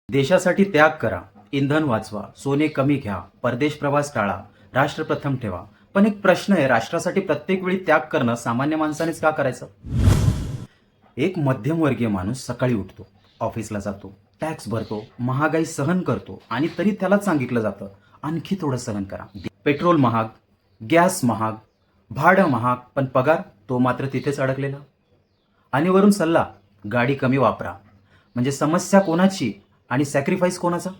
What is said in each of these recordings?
देशासाठी त्याग करा, इंधन वाचवा, सोने कमी घ्या, परदेश प्रवास टाळा, राष्ट्र प्रथम ठेवा. पण एक प्रश्न आहे, राष्ट्रासाठी प्रत्येक वेळी त्याग करणं सामान्य माणसानेच का करायचं? एक मध्यमवर्गीय माणूस सकाळी उठतो, ऑफिसला जातो, टॅक्स भरतो, महागाई सहन करतो आणि तरी त्यालाच सांगितलं जातं आणखी थोडं सहन करा. पेट्रोल महाग, गॅस महाग, भाडं महाग, पण पगार तो मात्र तिथेच अडकलेला. आणि वरून सल्ला, गाडी कमी वापरा. म्हणजे समस्या कोणाची आणि सॅक्रिफाईस कोणाचा?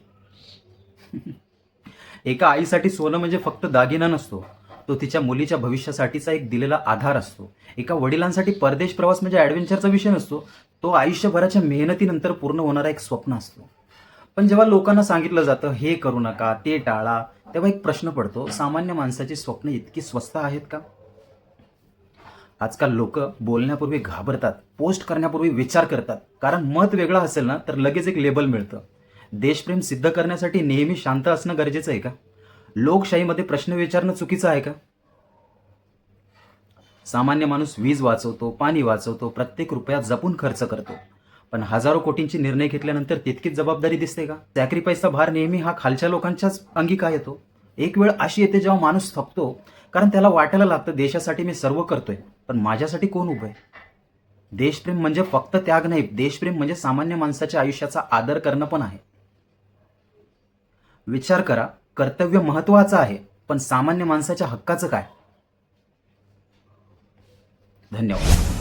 एका आईसाठी सोनं म्हणजे फक्त दागिना नसतो, तो तिच्या मुलीच्या भविष्यासाठीचा एक दिलेला आधार असतो. एका वडिलांसाठी परदेश प्रवास म्हणजे ॲडव्हेंचरचा विषय नसतो, तो आयुष्यभराच्या मेहनतीनंतर पूर्ण होणारा एक स्वप्न असतो. पण जेव्हा लोकांना सांगितलं जातं हे करू नका, ते टाळा, तेव्हा एक प्रश्न पडतो, सामान्य माणसाची स्वप्न इतकी स्वस्त आहेत का? आजकाल लोक बोलण्यापूर्वी घाबरतात, पोस्ट करण्यापूर्वी विचार करतात, कारण मत वेगळं असेल ना तर लगेच एक लेबल मिळतं. देशप्रेम सिद्ध करण्यासाठी नेहमी शांत असणं गरजेचं आहे का? लोकशाहीमध्ये प्रश्न विचारणं चुकीचं आहे का? सामान्य माणूस वीज वाचवतो, पाणी वाचवतो, प्रत्येक रुपया जपून खर्च करतो. पण हजारो कोटींची निर्णय घेतल्यानंतर तितकीच जबाबदारी दिसते का? सॅक्रिफाईसचा भार नेहमी हा खालच्या लोकांच्याच अंगी का येतो? एक वेळ अशी येते जेव्हा माणूस थकतो, कारण त्याला वाटायला लागतं देशासाठी मी सर्व करतोय, पण माझ्यासाठी कोण उभं आहे? देशप्रेम म्हणजे फक्त त्याग नाही, देशप्रेम म्हणजे सामान्य माणसाच्या आयुष्याचा आदर करणं पण आहे. विचार करा, कर्तव्य महत्वाचं आहे, पण सामान्य माणसाच्या हक्काचं काय? धन्यवाद.